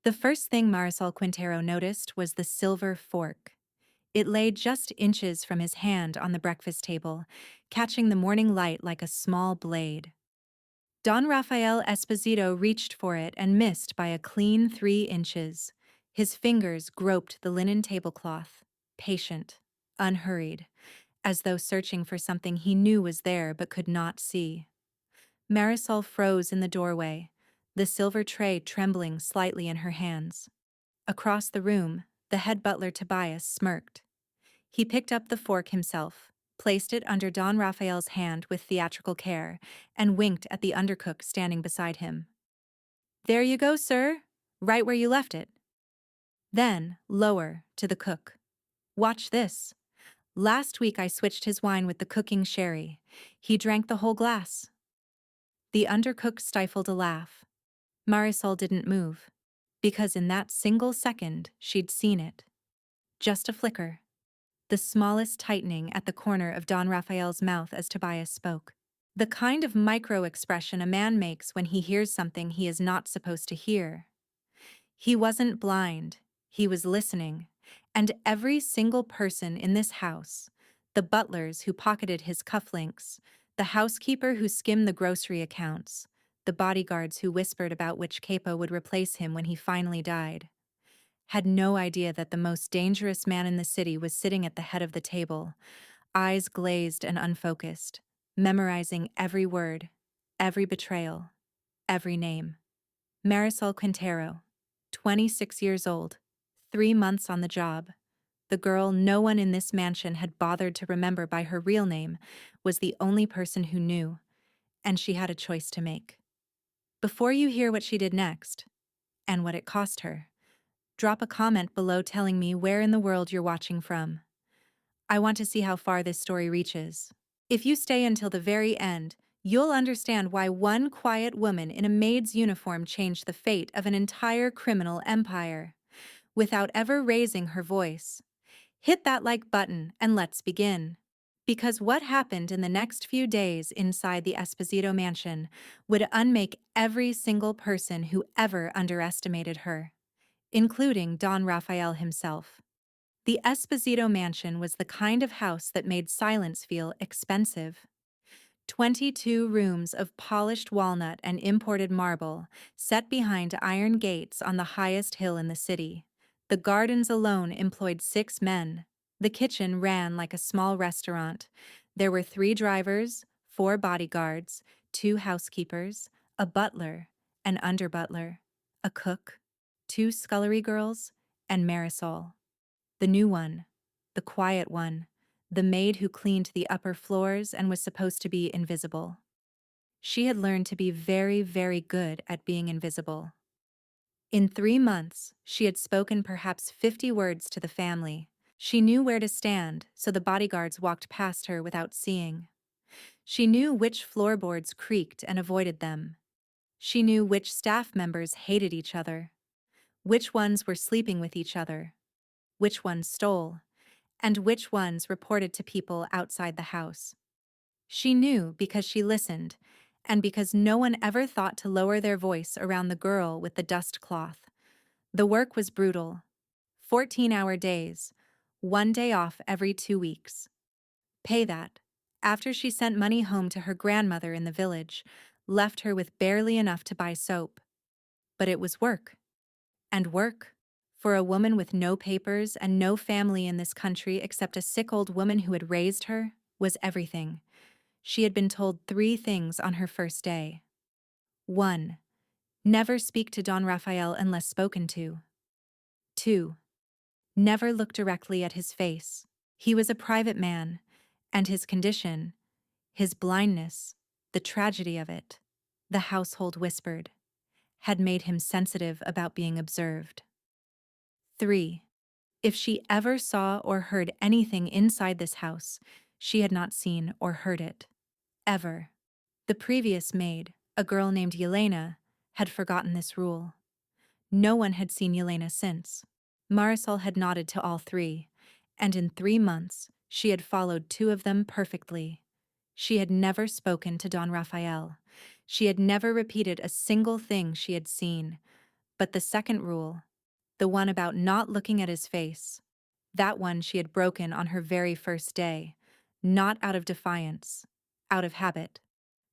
The first thing Marisol Quintero noticed was the silver fork. It lay just inches from his hand on the breakfast table, catching the morning light like a small blade. Don Rafael Esposito reached for it and missed by a clean 3 inches. His fingers groped the linen tablecloth, patient, unhurried, as though searching for something he knew was there but could not see. Marisol froze in the doorway, the silver tray trembling slightly in her hands. Across the room, the head butler Tobias smirked. He picked up the fork himself, placed it under Don Rafael's hand with theatrical care, and winked at the undercook standing beside him. "There you go, sir. Right where you left it." Then, lower, to the cook. "Watch this. Last week I switched his wine with the cooking sherry. He drank the whole glass." The undercook stifled a laugh. Marisol didn't move, because in that single second she'd seen it. Just a flicker. The smallest tightening at the corner of Don Rafael's mouth as Tobias spoke. The kind of micro-expression a man makes when he hears something he is not supposed to hear. He wasn't blind, he was listening, and every single person in this house, the butlers who pocketed his cufflinks, the housekeeper who skimmed the grocery accounts, the bodyguards who whispered about which capo would replace him when he finally died, had no idea that the most dangerous man in the city was sitting at the head of the table, eyes glazed and unfocused, memorizing every word, every betrayal, every name. Marisol Quintero, 26 years old, 3 months on the job. The girl no one in this mansion had bothered to remember by her real name was the only person who knew, and she had a choice to make. Before you hear what she did next, and what it cost her, drop a comment below telling me where in the world you're watching from. I want to see how far this story reaches. If you stay until the very end, you'll understand why one quiet woman in a maid's uniform changed the fate of an entire criminal empire, without ever raising her voice. Hit that like button and let's begin. Because what happened in the next few days inside the Esposito mansion would unmake every single person who ever underestimated her, including Don Rafael himself. The Esposito mansion was the kind of house that made silence feel expensive. 22 rooms of polished walnut and imported marble, set behind iron gates on the highest hill in the city. The gardens alone employed 6 men. The kitchen ran like a small restaurant. There were 3 drivers, 4 bodyguards, 2 housekeepers, a butler, an under-butler, a cook, 2 scullery girls, and Marisol. The new one, the quiet one, the maid who cleaned the upper floors and was supposed to be invisible. She had learned to be very, very good at being invisible. In 3 months, she had spoken perhaps 50 words to the family. She knew where to stand, so the bodyguards walked past her without seeing. She knew which floorboards creaked and avoided them. She knew which staff members hated each other, which ones were sleeping with each other, which ones stole, and which ones reported to people outside the house. She knew because she listened, and because no one ever thought to lower their voice around the girl with the dust cloth. The work was brutal. 14-hour days, 1 day off every 2 weeks. Pay that, after she sent money home to her grandmother in the village, left her with barely enough to buy soap. But it was work. And work, for a woman with no papers and no family in this country except a sick old woman who had raised her, was everything. She had been told 3 things on her first day. 1. Never speak to Don Rafael unless spoken to. 2. Never look directly at his face. He was a private man, and his condition, his blindness, the tragedy of it, the household whispered, had made him sensitive about being observed. 3. If she ever saw or heard anything inside this house, she had not seen or heard it. Ever. The previous maid, a girl named Yelena, had forgotten this rule. No one had seen Yelena since. Marisol had nodded to all 3, and in 3 months, she had followed 2 of them perfectly. She had never spoken to Don Rafael. She had never repeated a single thing she had seen, But the second rule, the one about not looking at his face, that one she had broken on her very first day, not out of defiance, out of habit.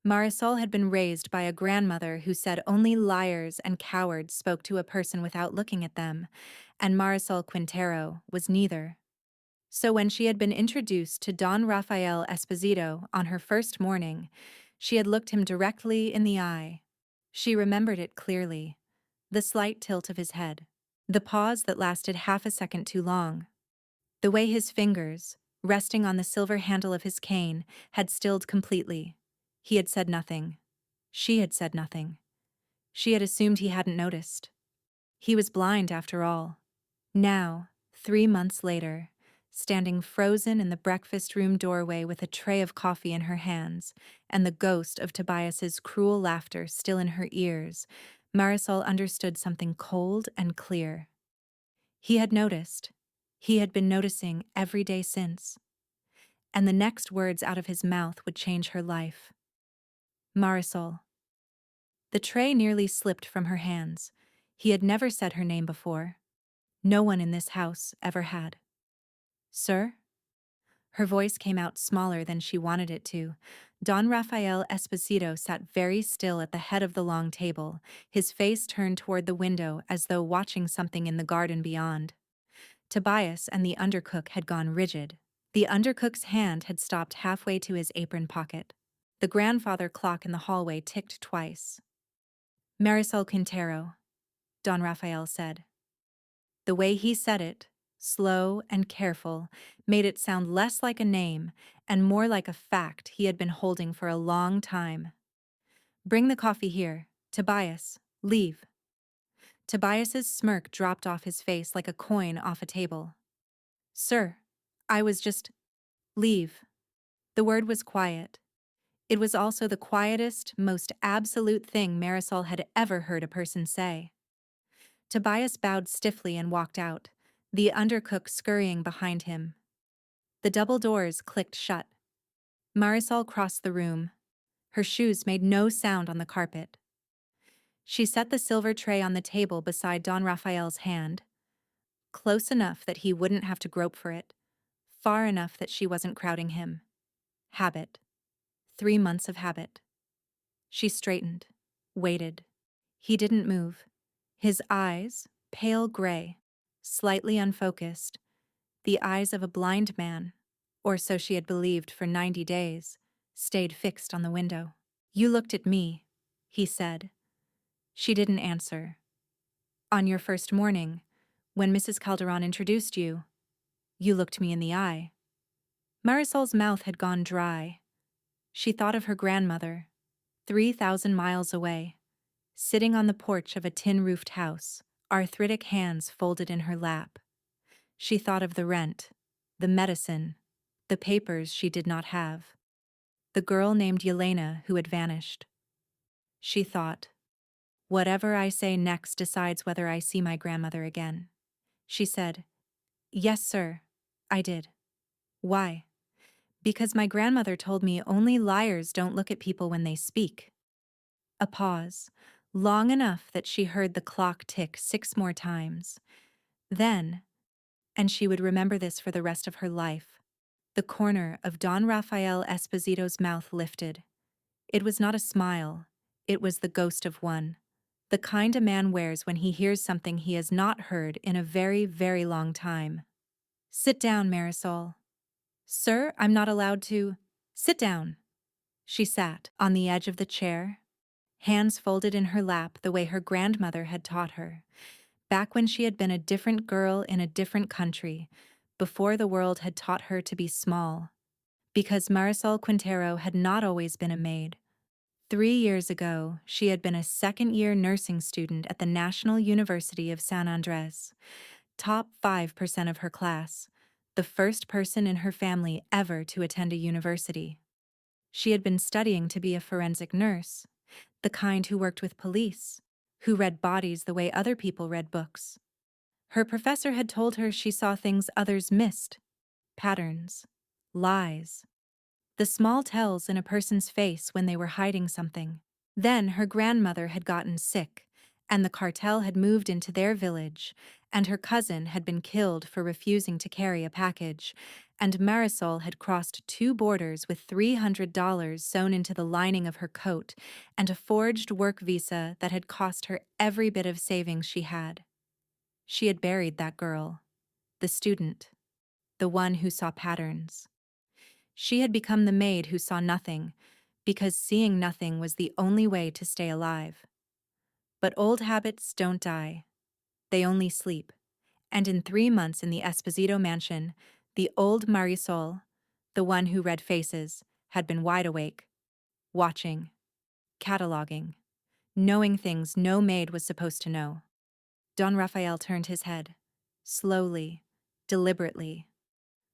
Marisol had been raised by a grandmother who said only liars and cowards spoke to a person without looking at them, and Marisol Quintero was neither. So when she had been introduced to Don Rafael Esposito on her first morning, she had looked him directly in the eye. She remembered it clearly, the slight tilt of his head, the pause that lasted half a second too long, the way his fingers, resting on the silver handle of his cane, had stilled completely. He had said nothing. She had said nothing. She had assumed he hadn't noticed. He was blind after all. Now, 3 months later, standing frozen in the breakfast room doorway with a tray of coffee in her hands and the ghost of Tobias's cruel laughter still in her ears, Marisol understood something cold and clear. He had noticed. He had been noticing every day since. And the next words out of his mouth would change her life. Marisol. The tray nearly slipped from her hands. He had never said her name before. No one in this house ever had. Sir? Her voice came out smaller than she wanted it to. Don Rafael Esposito sat very still at the head of the long table, his face turned toward the window as though watching something in the garden beyond. Tobias and the undercook had gone rigid. The undercook's hand had stopped halfway to his apron pocket. The grandfather clock in the hallway ticked twice. Marisol Quintero, Don Rafael said. The way he said it, slow and careful, made it sound less like a name and more like a fact he had been holding for a long time. Bring the coffee here. Tobias, leave. Tobias's smirk dropped off his face like a coin off a table. Sir, I was just... Leave. The word was quiet. It was also the quietest, most absolute thing Marisol had ever heard a person say. Tobias bowed stiffly and walked out, the undercook scurrying behind him. The double doors clicked shut. Marisol crossed the room. Her shoes made no sound on the carpet. She set the silver tray on the table beside Don Rafael's hand, close enough that he wouldn't have to grope for it, far enough that she wasn't crowding him. Habit. 3 months of habit. She straightened, waited. He didn't move. His eyes, pale gray, slightly unfocused, the eyes of a blind man, or so she had believed for 90 days, stayed fixed on the window. You looked at me, he said. She didn't answer. On your first morning, when Mrs. Calderon introduced you, you looked me in the eye. Marisol's mouth had gone dry. She thought of her grandmother, 3,000 miles away, sitting on the porch of a tin-roofed house, arthritic hands folded in her lap. She thought of the rent, the medicine, the papers she did not have, the girl named Yelena who had vanished. She thought, whatever I say next decides whether I see my grandmother again. She said, Yes, sir, I did. Why? Because my grandmother told me only liars don't look at people when they speak. A pause, long enough that she heard the clock tick 6 more times. Then, and she would remember this for the rest of her life, the corner of Don Rafael Esposito's mouth lifted. It was not a smile, it was the ghost of one, the kind a man wears when he hears something he has not heard in a very, very long time. Sit down, Marisol. Sir, I'm not allowed to... Sit down. She sat on the edge of the chair, hands folded in her lap the way her grandmother had taught her, back when she had been a different girl in a different country, before the world had taught her to be small. Because Marisol Quintero had not always been a maid. 3 years ago, she had been a second-year nursing student at the National University of San Andres, top 5% of her class, the first person in her family ever to attend a university. She had been studying to be a forensic nurse, the kind who worked with police, who read bodies the way other people read books. Her professor had told her she saw things others missed, patterns, lies, the small tells in a person's face when they were hiding something. Then her grandmother had gotten sick, and the cartel had moved into their village, and her cousin had been killed for refusing to carry a package, and Marisol had crossed 2 borders with $300 sewn into the lining of her coat and a forged work visa that had cost her every bit of savings she had. She had buried that girl, the student, the one who saw patterns. She had become the maid who saw nothing, because seeing nothing was the only way to stay alive. But old habits don't die. They only sleep. And in 3 months in the Esposito mansion, the old Marisol, the one who read faces, had been wide awake, watching, cataloging, knowing things no maid was supposed to know. Don Rafael turned his head, slowly, deliberately.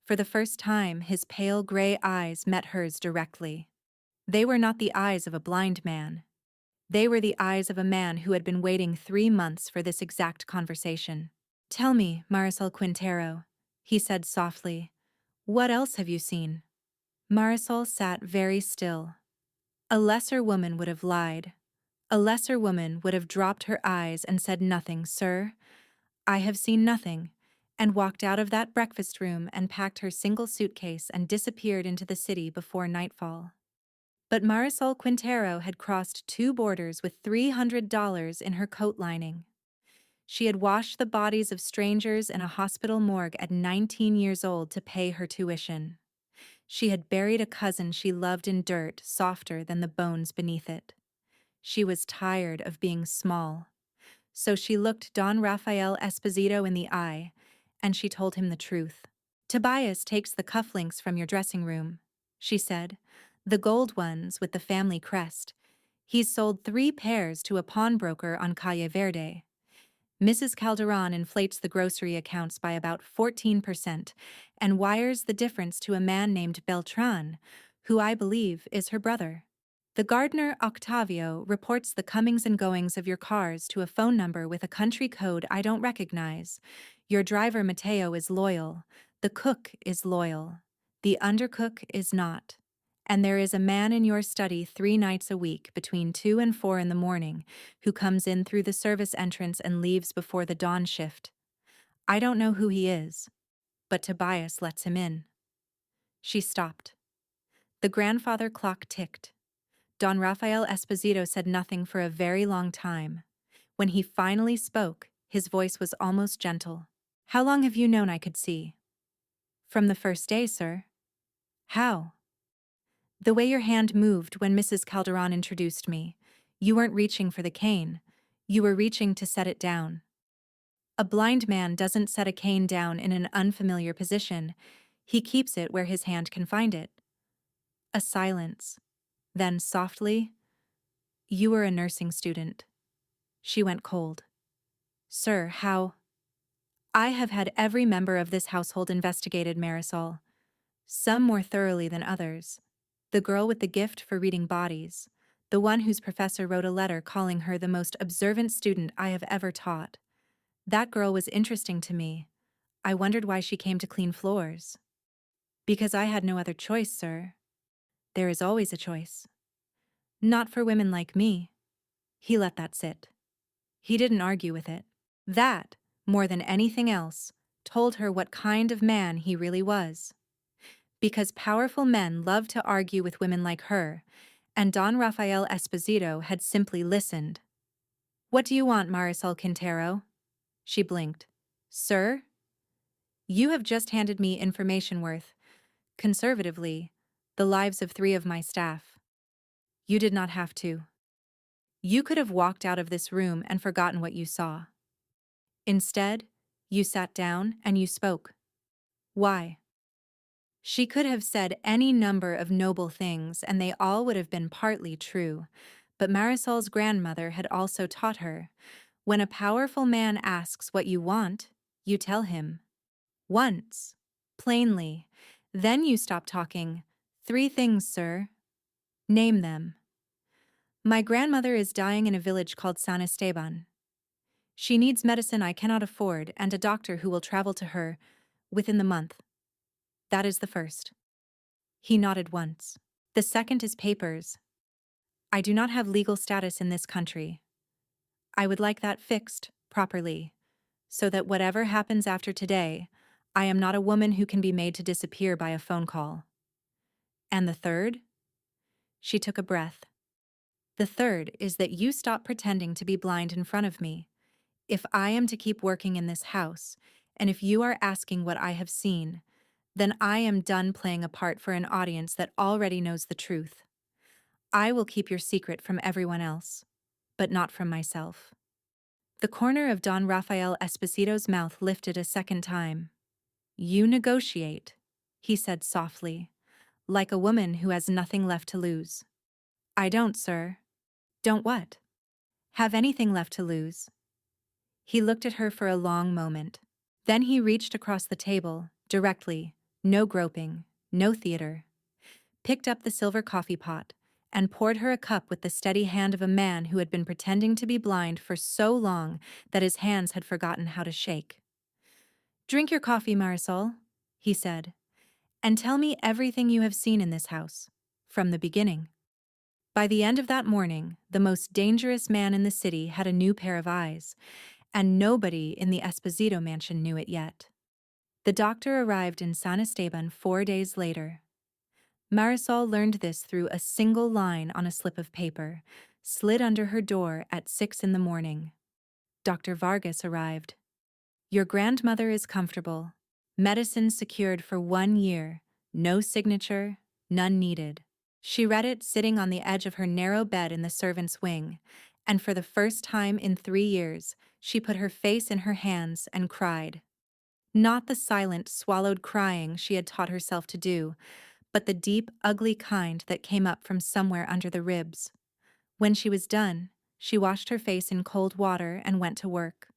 For the first time, his pale gray eyes met hers directly. They were not the eyes of a blind man. They were the eyes of a man who had been waiting 3 months for this exact conversation. "Tell me, Marisol Quintero," he said softly, "what else have you seen?" Marisol sat very still. A lesser woman would have lied. A lesser woman would have dropped her eyes and said, "Nothing, sir. I have seen nothing," and walked out of that breakfast room and packed her single suitcase and disappeared into the city before nightfall. But Marisol Quintero had crossed 2 borders with $300 in her coat lining. She had washed the bodies of strangers in a hospital morgue at 19 years old to pay her tuition. She had buried a cousin she loved in dirt softer than the bones beneath it. She was tired of being small. So she looked Don Rafael Esposito in the eye, and she told him the truth. "Tobias takes the cufflinks from your dressing room," she said, "the gold ones with the family crest. He's sold 3 pairs to a pawnbroker on Calle Verde. Mrs. Calderon inflates the grocery accounts by about 14% and wires the difference to a man named Beltran, who I believe is her brother. The gardener Octavio reports the comings and goings of your cars to a phone number with a country code I don't recognize. Your driver Mateo is loyal. The cook is loyal. The undercook is not. And there is a man in your study 3 nights a week between 2 and 4 in the morning who comes in through the service entrance and leaves before the dawn shift. I don't know who he is, but Tobias lets him in." She stopped. The grandfather clock ticked. Don Rafael Esposito said nothing for a very long time. When he finally spoke, his voice was almost gentle. "How long have you known I could see?" "From the first day, sir." "How?" "The way your hand moved when Mrs. Calderon introduced me. You weren't reaching for the cane. You were reaching to set it down. A blind man doesn't set a cane down in an unfamiliar position. He keeps it where his hand can find it." A silence. Then, softly, "You were a nursing student." She went cold. "Sir, how—" "I have had every member of this household investigated, Marisol. Some more thoroughly than others. The girl with the gift for reading bodies. The one whose professor wrote a letter calling her the most observant student I have ever taught. That girl was interesting to me. I wondered why she came to clean floors. Because I had no other choice, sir. There is always a choice. Not for women like me." He let that sit. He didn't argue with it. That, more than anything else, told her what kind of man he really was. Because powerful men love to argue with women like her, and Don Rafael Esposito had simply listened. "What do you want, Marisol Quintero?" She blinked. "Sir? You have just handed me information worth, conservatively, the lives of 3 of my staff. You did not have to. You could have walked out of this room and forgotten what you saw. Instead, you sat down and you spoke. Why?" She could have said any number of noble things, and they all would have been partly true, but Marisol's grandmother had also taught her, when a powerful man asks what you want, you tell him. Once, plainly, then you stop talking. 3 things, sir. Name them. My grandmother is dying in a village called San Esteban. She needs medicine I cannot afford and a doctor who will travel to her within the month. That is the first. He nodded once. The second is papers. I do not have legal status in this country. I would like that fixed properly, so that whatever happens after today, I am not a woman who can be made to disappear by a phone call. And the third? She took a breath. The third is that you stop pretending to be blind in front of me. If I am to keep working in this house, and if you are asking what I have seen, then I am done playing a part for an audience that already knows the truth. I will keep your secret from everyone else, but not from myself. The corner of Don Rafael Esposito's mouth lifted a second time. You negotiate, he said softly, like a woman who has nothing left to lose. I don't, sir. Don't what? Have anything left to lose. He looked at her for a long moment. Then he reached across the table, directly, no groping, no theater, picked up the silver coffee pot, and poured her a cup with the steady hand of a man who had been pretending to be blind for so long that his hands had forgotten how to shake. Drink your coffee, Marisol, he said, and tell me everything you have seen in this house, from the beginning. By the end of that morning, the most dangerous man in the city had a new pair of eyes, and nobody in the Esposito mansion knew it yet. The doctor arrived in San Esteban 4 days later. Marisol learned this through a single line on a slip of paper, slid under her door at 6 in the morning. Dr. Vargas arrived. Your grandmother is comfortable. Medicine secured for 1 year. No signature, none needed. She read it sitting on the edge of her narrow bed in the servants' wing, and for the first time in 3 years, she put her face in her hands and cried. Not the silent, swallowed crying she had taught herself to do, but the deep, ugly kind that came up from somewhere under the ribs. When she was done, she washed her face in cold water and went to work.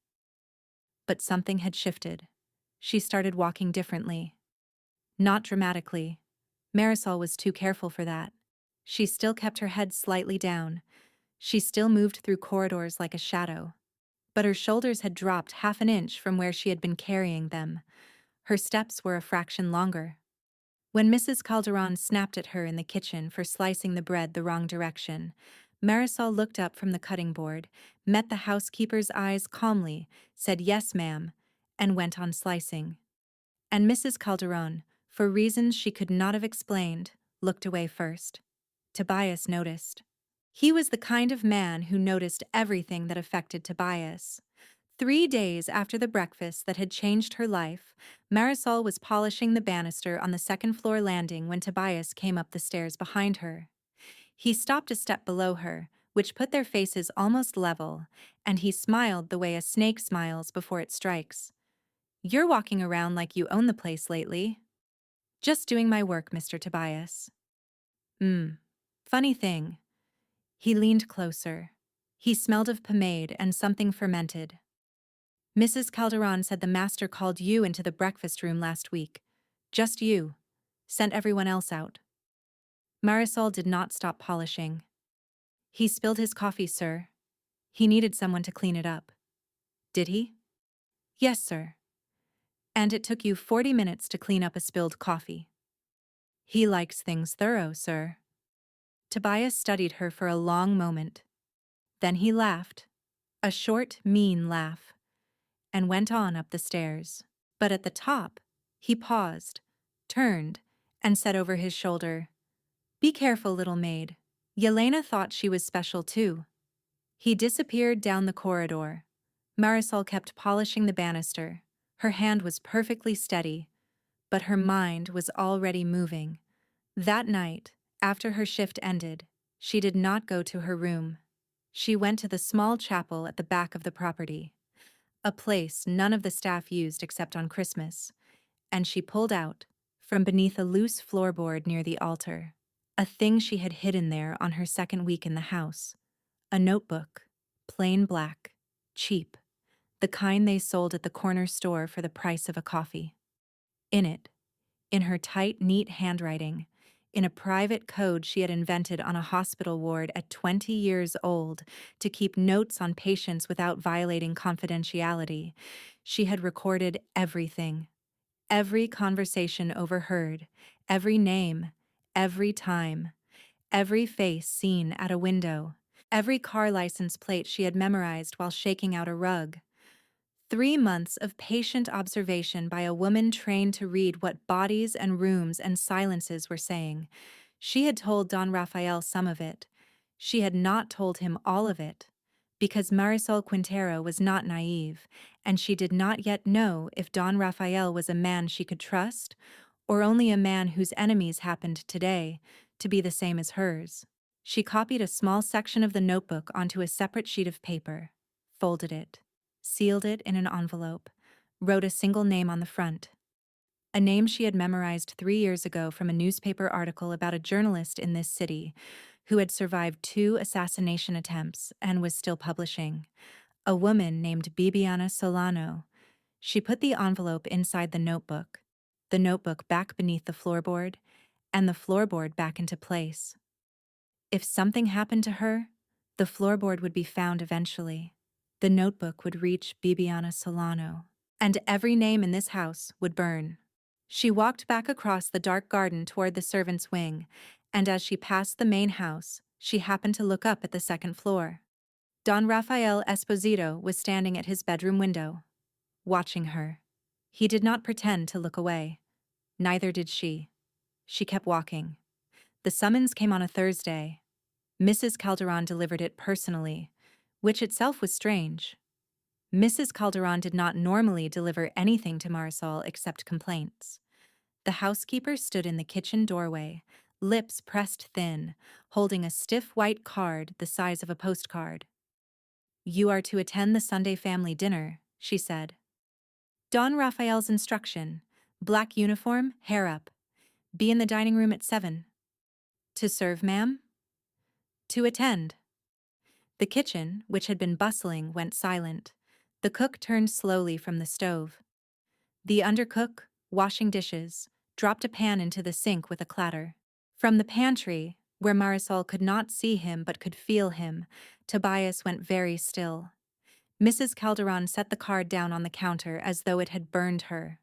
But something had shifted. She started walking differently. Not dramatically. Marisol was too careful for that. She still kept her head slightly down. She still moved through corridors like a shadow. But her shoulders had dropped half an inch from where she had been carrying them. Her steps were a fraction longer. When Mrs. Calderon snapped at her in the kitchen for slicing the bread the wrong direction, Marisol looked up from the cutting board, met the housekeeper's eyes calmly, said yes, ma'am, and went on slicing. And Mrs. Calderon, for reasons she could not have explained, looked away first. Tobias noticed. He was the kind of man who noticed everything that affected Tobias. 3 days after the breakfast that had changed her life, Marisol was polishing the banister on the second-floor landing when Tobias came up the stairs behind her. He stopped a step below her, which put their faces almost level, and he smiled the way a snake smiles before it strikes. You're walking around like you own the place lately. Just doing my work, Mr. Tobias. Funny thing. He leaned closer. He smelled of pomade and something fermented. Mrs. Calderon said the master called you into the breakfast room last week. Just you. Sent everyone else out. Marisol did not stop polishing. He spilled his coffee, sir. He needed someone to clean it up. Did he? Yes, sir. And it took you 40 minutes to clean up a spilled coffee. He likes things thorough, sir. Tobias studied her for a long moment. Then he laughed, a short, mean laugh, and went on up the stairs. But at the top, he paused, turned, and said over his shoulder, Be careful, little maid. Yelena thought she was special too. He disappeared down the corridor. Marisol kept polishing the banister. Her hand was perfectly steady, but her mind was already moving. That night, after her shift ended, she did not go to her room. She went to the small chapel at the back of the property, a place none of the staff used except on Christmas, and she pulled out, from beneath a loose floorboard near the altar, a thing she had hidden there on her second week in the house, a notebook, plain black, cheap, the kind they sold at the corner store for the price of a coffee. In it, in her tight, neat handwriting, in a private code she had invented on a hospital ward at 20 years old to keep notes on patients without violating confidentiality, she had recorded everything. Every conversation overheard, every name, every time, every face seen at a window. every car license plate she had memorized while shaking out a rug. 3 months of patient observation by a woman trained to read what bodies and rooms and silences were saying. She had told Don Rafael some of it. She had not told him all of it. Because Marisol Quintero was not naive, and she did not yet know if Don Rafael was a man she could trust, or only a man whose enemies happened today to be the same as hers. She copied a small section of the notebook onto a separate sheet of paper, folded it, sealed it in an envelope, wrote a single name on the front. A name she had memorized 3 years ago from a newspaper article about a journalist in this city who had survived 2 assassination attempts and was still publishing. A woman named Bibiana Solano. She put the envelope inside the notebook back beneath the floorboard, and the floorboard back into place. If something happened to her, the floorboard would be found eventually. The notebook would reach Bibiana Solano, and every name in this house would burn. She walked back across the dark garden toward the servants' wing, and as she passed the main house, she happened to look up at the second floor. Don Rafael Esposito was standing at his bedroom window, watching her. He did not pretend to look away. Neither did she. She kept walking. The summons came on a Thursday. Mrs. Calderon delivered it personally, which itself was strange. Mrs. Calderon did not normally deliver anything to Marisol except complaints. The housekeeper stood in the kitchen doorway, lips pressed thin, holding a stiff white card the size of a postcard. "You are to attend the Sunday family dinner," she said. Don Rafael's instruction: black uniform, hair up. Be in the dining room at 7. To serve, ma'am? To attend. The kitchen, which had been bustling, went silent. The cook turned slowly from the stove. The undercook, washing dishes, dropped a pan into the sink with a clatter. From the pantry, where Marisol could not see him but could feel him, Tobias went very still. Mrs. Calderon set the card down on the counter as though it had burned her.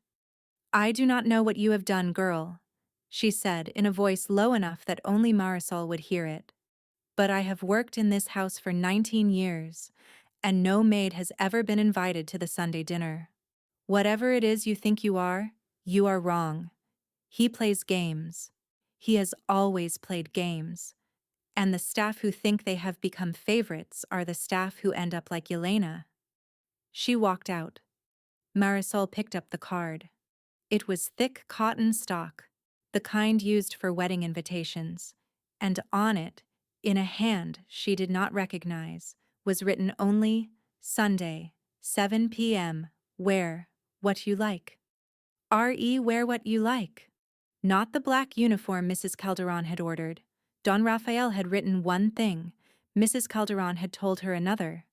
"I do not know what you have done, girl," she said in a voice low enough that only Marisol would hear it. "But I have worked in this house for 19 years, and no maid has ever been invited to the Sunday dinner. Whatever it is you think you are wrong. He plays games. He has always played games. And the staff who think they have become favorites are the staff who end up like Yelena." She walked out. Marisol picked up the card. It was thick cotton stock, the kind used for wedding invitations, and on it, in a hand she did not recognize, was written only, "Sunday, 7 p.m., wear what you like." Wear what you like. Not the black uniform Mrs. Calderon had ordered. Don Rafael had written one thing. Mrs. Calderon had told her another.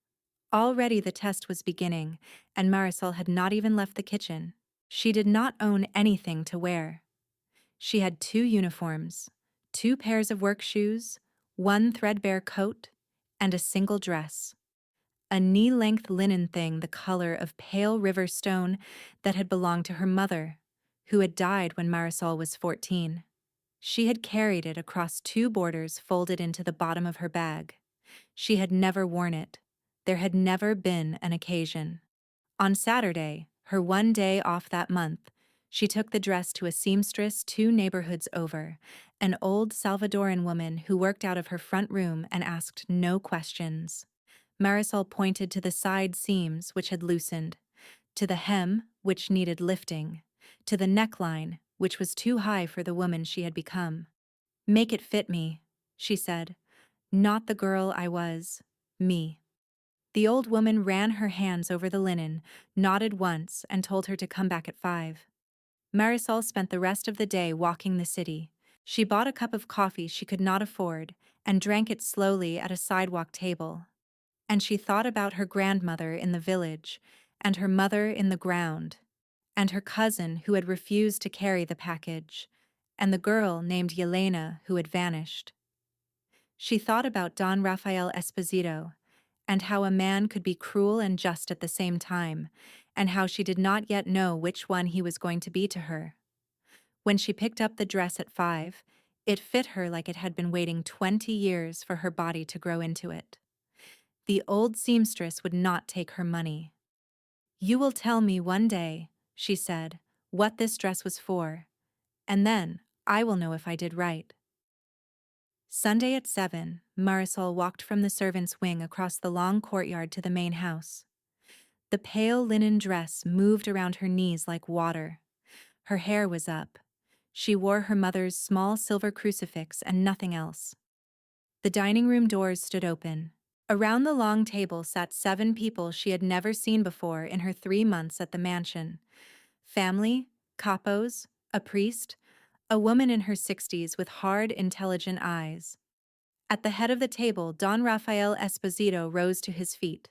Already the test was beginning, and Marisol had not even left the kitchen. She did not own anything to wear. She had 2 uniforms, 2 pairs of work shoes, 1 threadbare coat, and a single dress. A knee-length linen thing the color of pale river stone that had belonged to her mother, who had died when Marisol was 14. She had carried it across 2 borders folded into the bottom of her bag. She had never worn it. There had never been an occasion. On Saturday, her one day off that month, she took the dress to a seamstress 2 neighborhoods over, an old Salvadoran woman who worked out of her front room and asked no questions. Marisol pointed to the side seams which had loosened, to the hem which needed lifting, to the neckline which was too high for the woman she had become. "Make it fit me," she said. "Not the girl I was. Me." The old woman ran her hands over the linen, nodded once, and told her to come back at 5. Marisol spent the rest of the day walking the city. She bought a cup of coffee she could not afford and drank it slowly at a sidewalk table. And she thought about her grandmother in the village, and her mother in the ground, and her cousin who had refused to carry the package, and the girl named Yelena who had vanished. She thought about Don Rafael Esposito, and how a man could be cruel and just at the same time, and how she did not yet know which one he was going to be to her. When she picked up the dress at 5, it fit her like it had been waiting 20 years for her body to grow into it. The old seamstress would not take her money. "You will tell me one day," she said, "what this dress was for, and then I will know if I did right." Sunday at 7, Marisol walked from the servants' wing across the long courtyard to the main house. The pale linen dress moved around her knees like water. Her hair was up. She wore her mother's small silver crucifix and nothing else. The dining room doors stood open. Around the long table sat 7 people she had never seen before in her 3 months at the mansion. Family, capos, a priest, a woman in her 60s with hard, intelligent eyes. At the head of the table, Don Rafael Esposito rose to his feet,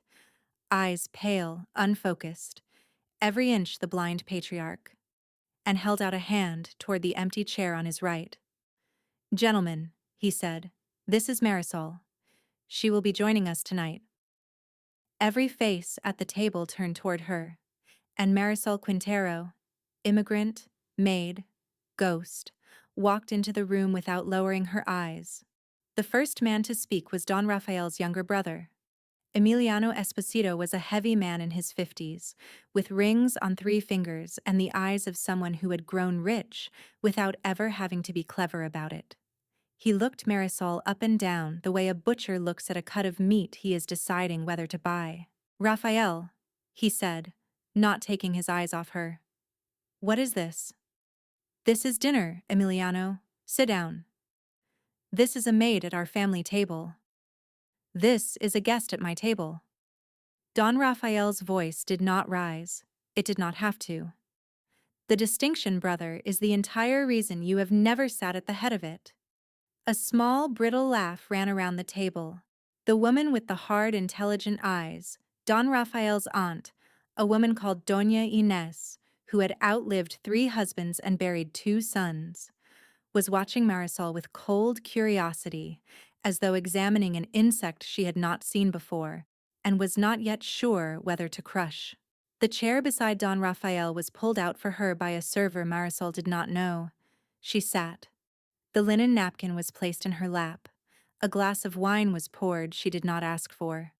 eyes pale, unfocused, every inch the blind patriarch, and held out a hand toward the empty chair on his right. "Gentlemen," he said, "this is Marisol. She will be joining us tonight." Every face at the table turned toward her, and Marisol Quintero, immigrant, maid, ghost, walked into the room without lowering her eyes. The first man to speak was Don Rafael's younger brother. Emiliano Esposito was a heavy man in his 50s, with rings on 3 fingers and the eyes of someone who had grown rich without ever having to be clever about it. He looked Marisol up and down the way a butcher looks at a cut of meat he is deciding whether to buy. "Rafael," he said, not taking his eyes off her. "What is this?" "This is dinner, Emiliano. Sit down." "This is a maid at our family table." "This is a guest at my table." Don Rafael's voice did not rise. It did not have to. "The distinction, brother, is the entire reason you have never sat at the head of it." A small, brittle laugh ran around the table. The woman with the hard, intelligent eyes, Don Rafael's aunt, a woman called Doña Inés, who had outlived 3 husbands and buried 2 sons, was watching Marisol with cold curiosity, as though examining an insect she had not seen before, and was not yet sure whether to crush. The chair beside Don Rafael was pulled out for her by a server Marisol did not know. She sat. The linen napkin was placed in her lap. A glass of wine was poured she did not ask for.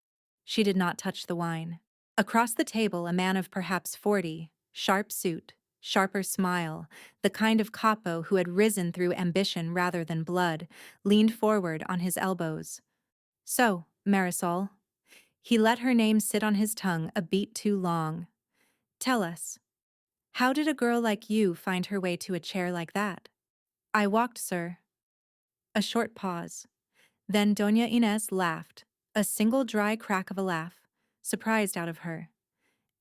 She did not touch the wine. Across the table, a man of perhaps 40, sharp suit, sharper smile, the kind of capo who had risen through ambition rather than blood, leaned forward on his elbows. "So, Marisol." He let her name sit on his tongue a beat too long. "Tell us, how did a girl like you find her way to a chair like that?" "I walked, sir." A short pause. Then Doña Inés laughed, a single dry crack of a laugh, surprised out of her,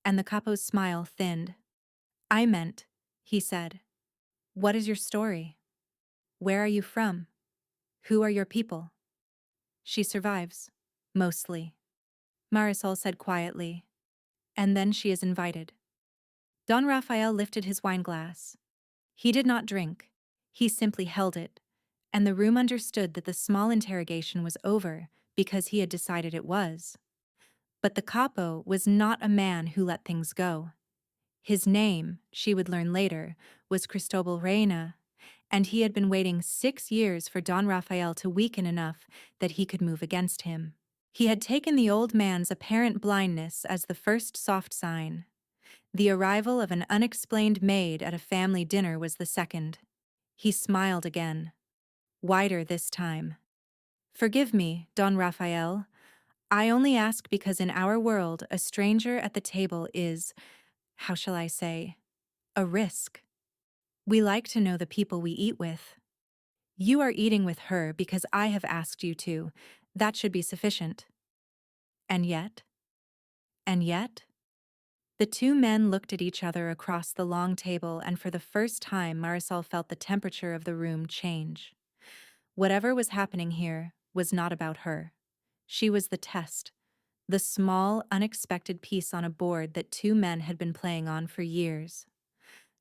and the capo's smile thinned. "I meant," he said, "what is your story? Where are you from? Who are your people?" "She survives, mostly," Marisol said quietly, "and then she is invited." Don Rafael lifted his wineglass. He did not drink. He simply held it, and the room understood that the small interrogation was over because he had decided it was. But the capo was not a man who let things go. His name, she would learn later, was Cristobal Reina, and he had been waiting 6 years for Don Rafael to weaken enough that he could move against him. He had taken the old man's apparent blindness as the first soft sign. The arrival of an unexplained maid at a family dinner was the second. He smiled again, wider this time. "Forgive me, Don Rafael. I only ask because in our world a stranger at the table is, how shall I say, a risk. We like to know the people we eat with. You are eating with her because I have asked you to. That should be sufficient." And yet? And yet? The 2 men looked at each other across the long table, and for the first time Marisol felt the temperature of the room change. Whatever was happening here was not about her. She was the test, the small, unexpected piece on a board that 2 men had been playing on for years.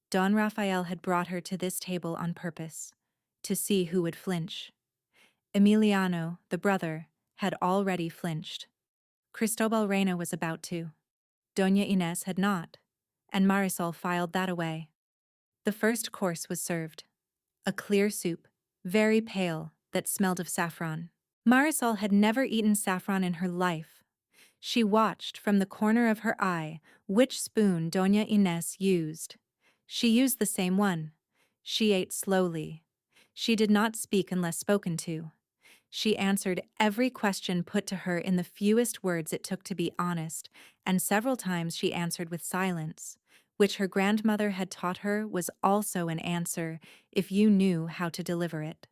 Don Rafael had brought her to this table on purpose, to see who would flinch. Emiliano, the brother, had already flinched. Cristobal Reina was about to. Doña Inés had not, and Marisol filed that away. The first course was served. A clear soup, very pale, that smelled of saffron. Marisol had never eaten saffron in her life, She watched from the corner of her eye which spoon Doña Inés used. She used the same one. She ate slowly. She did not speak unless spoken to. She answered every question put to her in the fewest words it took to be honest, and several times she answered with silence, which her grandmother had taught her was also an answer if you knew how to deliver it.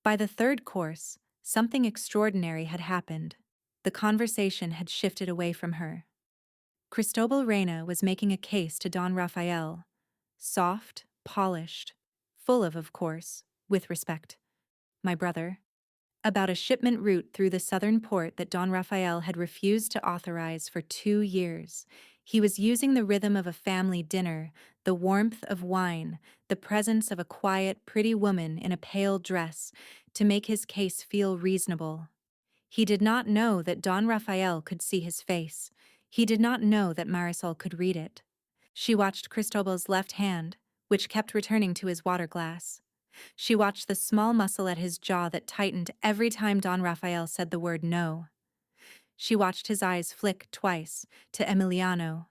By the third course, something extraordinary had happened. The conversation had shifted away from her. Cristobal Reyna was making a case to Don Rafael. Soft, polished, full of course, with respect. My brother. About a shipment route through the southern port that Don Rafael had refused to authorize for 2 years. He was using the rhythm of a family dinner, the warmth of wine, the presence of a quiet, pretty woman in a pale dress, to make his case feel reasonable. He did not know that Don Rafael could see his face. He did not know that Marisol could read it. She watched Cristobal's left hand, which kept returning to his water glass. She watched the small muscle at his jaw that tightened every time Don Rafael said the word no. She watched his eyes flick twice to Emiliano.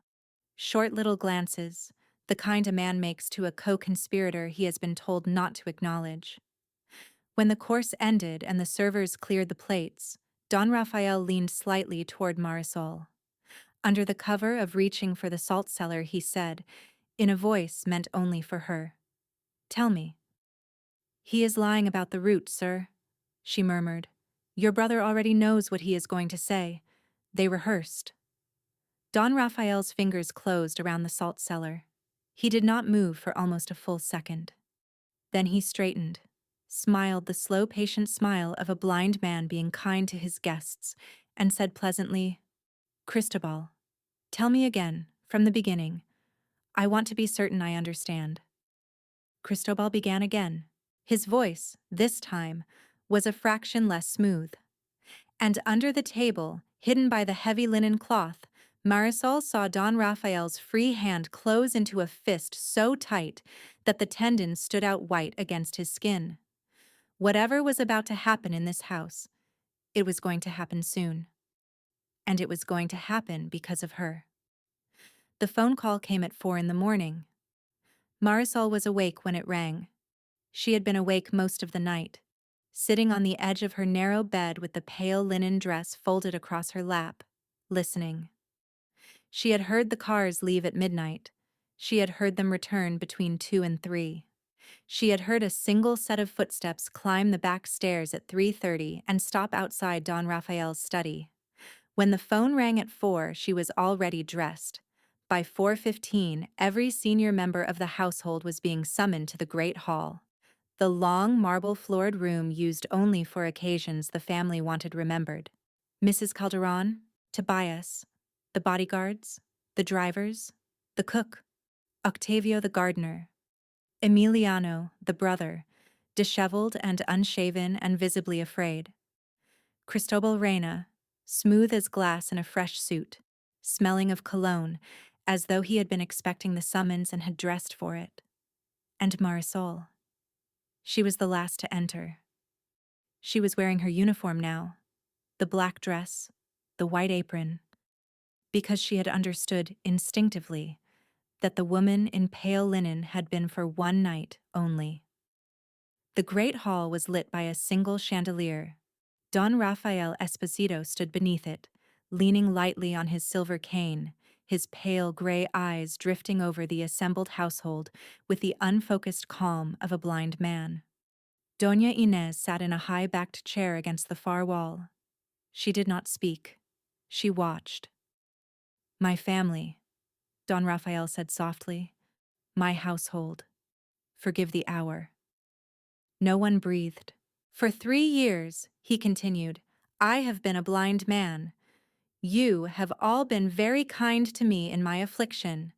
Short little glances, the kind a man makes to a co-conspirator he has been told not to acknowledge. When the course ended and the servers cleared the plates, Don Rafael leaned slightly toward Marisol. Under the cover of reaching for the salt cellar, he said, in a voice meant only for her, "Tell me." "He is lying about the route, sir," she murmured. "Your brother already knows what he is going to say. They rehearsed." Don Rafael's fingers closed around the salt cellar. He did not move for almost a full second. Then he straightened, smiled the slow, patient smile of a blind man being kind to his guests, and said pleasantly, "Cristobal, tell me again, from the beginning. I want to be certain I understand." Cristobal began again. His voice, this time, was a fraction less smooth. And under the table, hidden by the heavy linen cloth, Marisol saw Don Rafael's free hand close into a fist so tight that the tendons stood out white against his skin. Whatever was about to happen in this house, it was going to happen soon. And it was going to happen because of her. The phone call came at 4 in the morning. Marisol was awake when it rang. She had been awake most of the night, sitting on the edge of her narrow bed with the pale linen dress folded across her lap, listening. She had heard the cars leave at midnight. She had heard them return between 2 and 3. She had heard a single set of footsteps climb the back stairs at 3:30 and stop outside Don Rafael's study. When the phone rang at 4, she was already dressed. By 4:15, every senior member of the household was being summoned to the great hall. The long, marble-floored room used only for occasions the family wanted remembered. Mrs. Calderon, Tobias, the bodyguards, the drivers, the cook, Octavio the gardener, Emiliano, the brother, disheveled and unshaven and visibly afraid. Cristobal Reyna, smooth as glass in a fresh suit, smelling of cologne, as though he had been expecting the summons and had dressed for it. And Marisol. She was the last to enter. She was wearing her uniform now, the black dress, the white apron, because she had understood instinctively that the woman in pale linen had been for one night only. The great hall was lit by a single chandelier. Don Rafael Esposito stood beneath it, leaning lightly on his silver cane, his pale gray eyes drifting over the assembled household with the unfocused calm of a blind man. Doña Inés sat in a high-backed chair against the far wall. She did not speak. She watched. "My family," Don Rafael said softly. "My household. Forgive the hour." No one breathed. "For 3 years," he continued, "I have been a blind man. You have all been very kind to me in my affliction.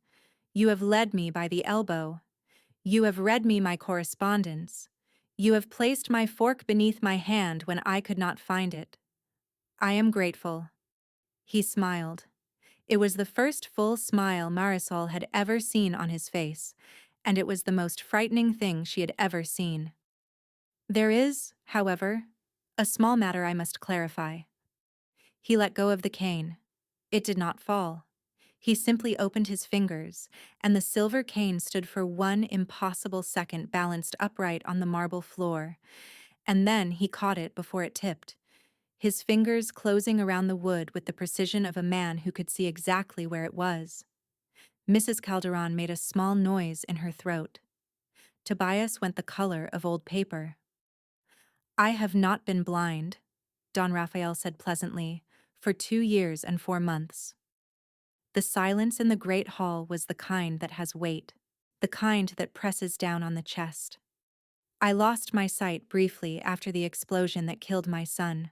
You have led me by the elbow. You have read me my correspondence. You have placed my fork beneath my hand when I could not find it. I am grateful." He smiled. It was the first full smile Marisol had ever seen on his face, and it was the most frightening thing she had ever seen. "There is, however, a small matter I must clarify." He let go of the cane. It did not fall. He simply opened his fingers, and the silver cane stood for one impossible second balanced upright on the marble floor, and then he caught it before it tipped, his fingers closing around the wood with the precision of a man who could see exactly where it was. Mrs. Calderon made a small noise in her throat. Tobias went the color of old paper. "I have not been blind," Don Raphael said pleasantly, "for 2 years and 4 months." The silence in the great hall was the kind that has weight, the kind that presses down on the chest. "I lost my sight briefly after the explosion that killed my son.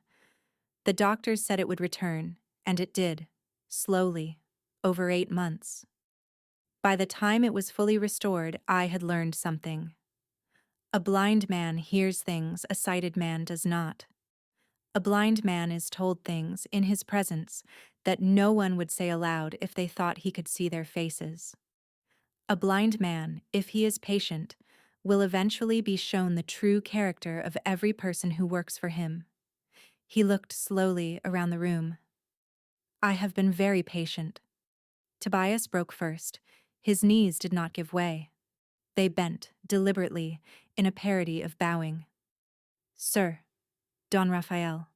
The doctors said it would return, and it did, slowly, over 8 months. By the time it was fully restored, I had learned something. A blind man hears things a sighted man does not. A blind man is told things in his presence that no one would say aloud if they thought he could see their faces. A blind man, if he is patient, will eventually be shown the true character of every person who works for him." He looked slowly around the room. "I have been very patient." Tobias broke first. His knees did not give way. They bent, deliberately, in a parody of bowing. "Sir, Don Raphael.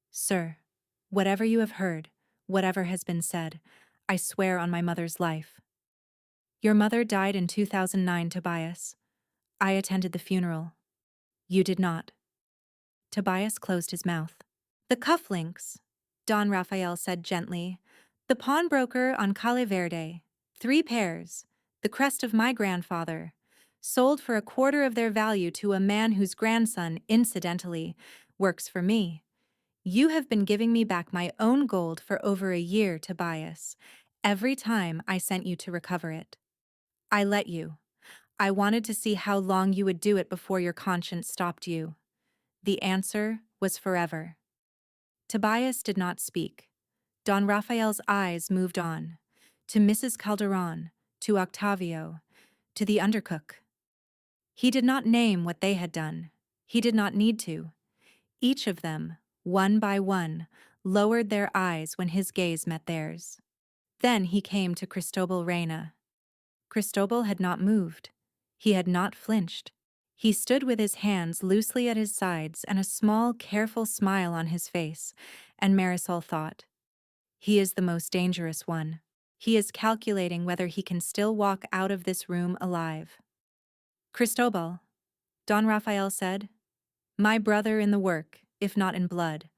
Sir, whatever you have heard, whatever has been said, I swear on my mother's life." "Your mother died in 2009, Tobias. I attended the funeral. You did not." Tobias closed his mouth. "The cufflinks," Don Raphael said gently. "The pawnbroker on Calle Verde. 3 pairs. The crest of my grandfather. Sold for 1/4 of their value to a man whose grandson, incidentally, works for me. You have been giving me back my own gold for over a year, Tobias, every time I sent you to recover it. I let you. I wanted to see how long you would do it before your conscience stopped you. The answer was forever." Tobias did not speak. Don Raphael's eyes moved on, to Mrs. Calderon, to Octavio, to the undercook. He did not name what they had done. He did not need to. Each of them, one by one, lowered their eyes when his gaze met theirs. Then he came to Cristobal Reyna. Cristobal had not moved. He had not flinched. He stood with his hands loosely at his sides and a small, careful smile on his face, and Marisol thought, "He is the most dangerous one. He is calculating whether he can still walk out of this room alive." "Cristobal," Don Raphael said, "my brother in the work, if not in blood.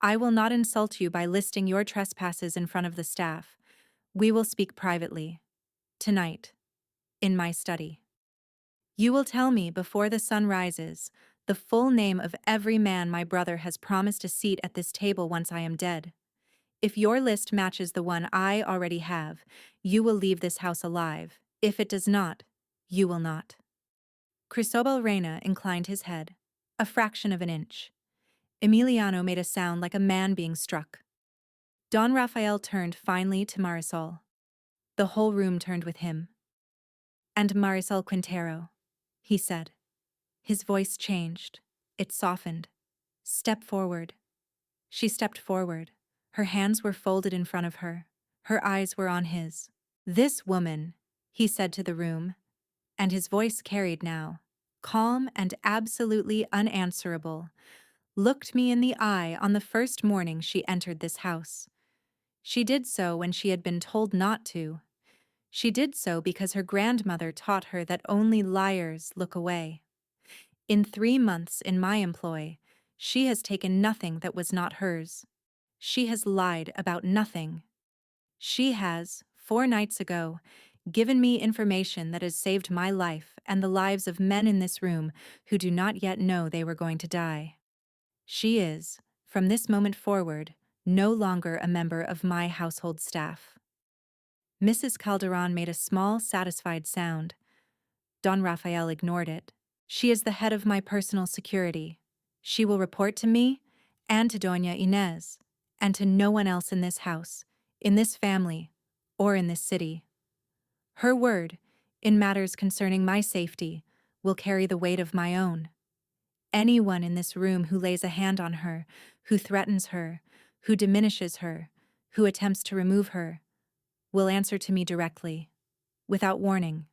I will not insult you by listing your trespasses in front of the staff. We will speak privately. Tonight. In my study. You will tell me before the sun rises the full name of every man my brother has promised a seat at this table once I am dead. If your list matches the one I already have, you will leave this house alive. If it does not, you will not." Cristobal Reyna inclined his head, a fraction of an inch. Emiliano made a sound like a man being struck. Don Raphael turned finally to Marisol. The whole room turned with him. "And Marisol Quintero," he said. His voice changed. It softened. "Step forward." She stepped forward. Her hands were folded in front of her. Her eyes were on his. "This woman," he said to the room, and his voice carried now, calm and absolutely unanswerable, "looked me in the eye on the first morning she entered this house. She did so when she had been told not to. She did so because her grandmother taught her that only liars look away. In 3 months in my employ, she has taken nothing that was not hers. She has lied about nothing. She has, 4 nights ago, given me information that has saved my life and the lives of men in this room who do not yet know they were going to die. She is, from this moment forward, no longer a member of my household staff." Mrs. Calderon made a small, satisfied sound. Don Raphael ignored it. "She is the head of my personal security. She will report to me and to Doña Inez, and to no one else in this house, in this family, or in this city. Her word, in matters concerning my safety, will carry the weight of my own. Anyone in this room who lays a hand on her, who threatens her, who diminishes her, who attempts to remove her will answer to me directly, without warning.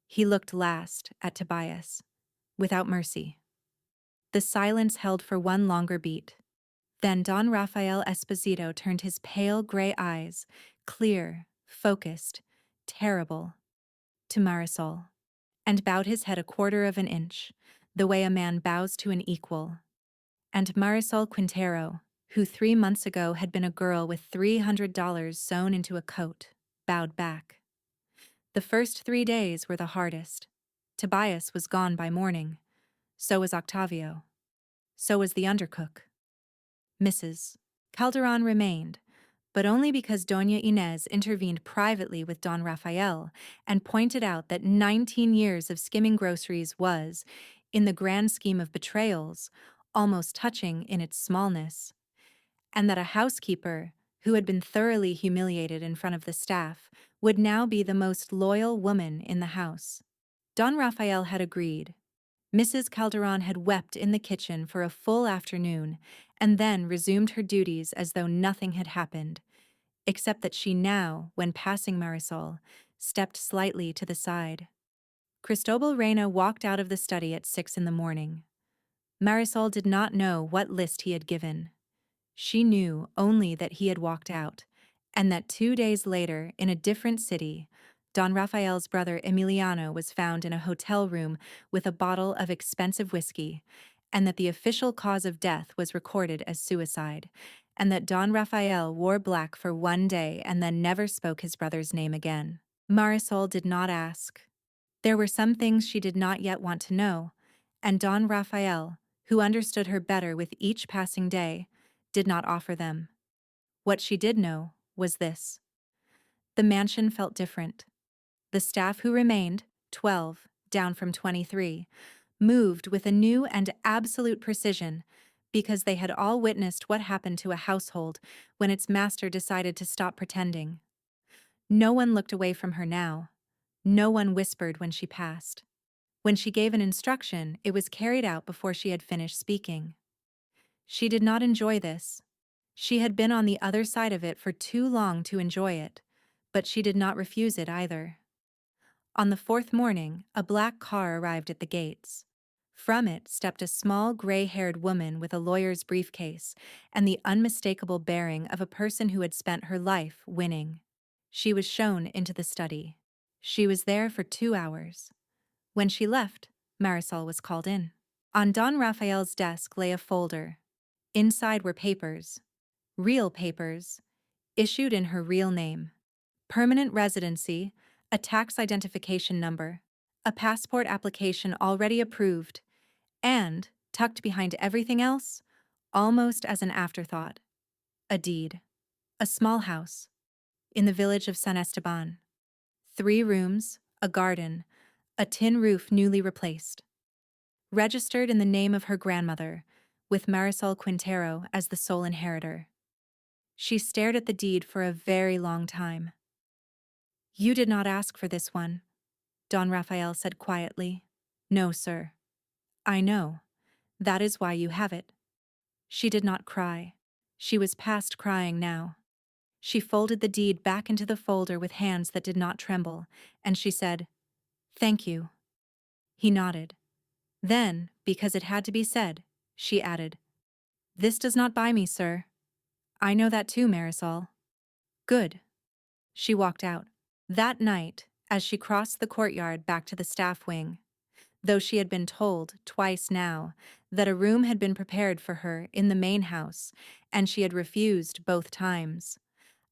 He looked last at Tobias, without mercy. The silence held for one longer beat. Then Don Rafael Esposito turned his pale gray eyes, clear, focused, terrible, to Marisol, and bowed his head a quarter of an inch, the way a man bows to an equal. And Marisol Quintero, who 3 months ago had been a girl with $300 sewn into a coat, bowed back. The first 3 days were the hardest. Tobias was gone by morning. So was Octavio. So was the undercook. Mrs. Calderon remained, but only because Doña Inez intervened privately with Don Rafael and pointed out that 19 years of skimming groceries was, in the grand scheme of betrayals, almost touching in its smallness, and that a housekeeper, who had been thoroughly humiliated in front of the staff, would now be the most loyal woman in the house. Don Rafael had agreed. Mrs. Calderon had wept in the kitchen for a full afternoon and then resumed her duties as though nothing had happened, except that she now, when passing Marisol, stepped slightly to the side. Cristobal Reyna walked out of the study at 6 in the morning. Marisol did not know what list he had given. She knew only that he had walked out, and that 2 days later, in a different city, Don Rafael's brother Emiliano was found in a hotel room with a bottle of expensive whiskey, and that the official cause of death was recorded as suicide, and that Don Rafael wore black for 1 day and then never spoke his brother's name again. Marisol did not ask. There were some things she did not yet want to know, and Don Rafael, who understood her better with each passing day, did not offer them. What she did know was this. The mansion felt different. The staff who remained, 12, down from 23, moved with a new and absolute precision because they had all witnessed what happened to a household when its master decided to stop pretending. No one looked away from her now. No one whispered when she passed. When she gave an instruction, it was carried out before she had finished speaking. She did not enjoy this. She had been on the other side of it for too long to enjoy it, but she did not refuse it either. On the 4th morning, a black car arrived at the gates. From it stepped a small gray-haired woman with a lawyer's briefcase and the unmistakable bearing of a person who had spent her life winning. She was shown into the study. She was there for 2 hours. When she left, Marisol was called in. On Don Rafael's desk lay a folder. Inside were papers. Real papers, issued in her real name. Permanent residency, a tax identification number, a passport application already approved, and, tucked behind everything else, almost as an afterthought, a deed. A small house, in the village of San Esteban. 3 rooms, a garden, a tin roof newly replaced. Registered in the name of her grandmother, with Marisol Quintero as the sole inheritor. She stared at the deed for a very long time. "You did not ask for this one," Don Rafael said quietly. "No, sir. I know. That is why you have it." She did not cry. She was past crying now. She folded the deed back into the folder with hands that did not tremble, and she said, "Thank you." He nodded. Then, because it had to be said, she added, "This does not buy me, sir." "I know that too, Marisol." "Good." She walked out. That night, as she crossed the courtyard back to the staff wing, though she had been told, twice now, that a room had been prepared for her in the main house, and she had refused both times,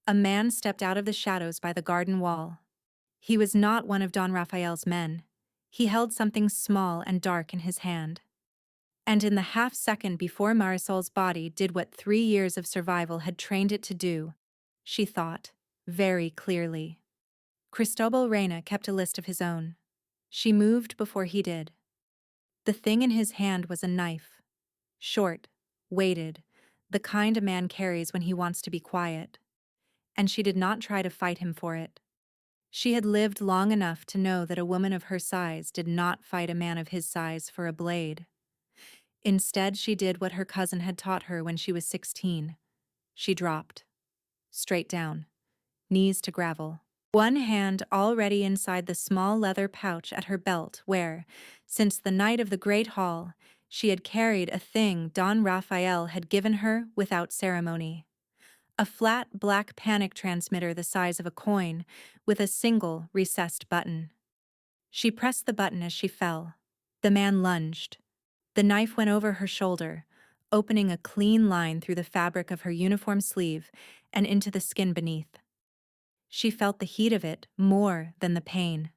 a man stepped out of the shadows by the garden wall. He was not one of Don Rafael's men. He held something small and dark in his hand. And in the half-second before Marisol's body did what 3 years of survival had trained it to do, she thought, very clearly. Cristobal Reyna kept a list of his own. She moved before he did. The thing in his hand was a knife. Short, weighted, the kind a man carries when he wants to be quiet. And she did not try to fight him for it. She had lived long enough to know that a woman of her size did not fight a man of his size for a blade. Instead, she did what her cousin had taught her when she was 16. She dropped. straight down, knees to gravel. One hand already inside the small leather pouch at her belt where, since the night of the Great Hall, she had carried a thing Don Raphael had given her without ceremony. A flat black panic transmitter the size of a coin, with a single recessed button. She pressed the button as she fell. The man lunged. The knife went over her shoulder, opening a clean line through the fabric of her uniform sleeve and into the skin beneath. She felt the heat of it more than the pain.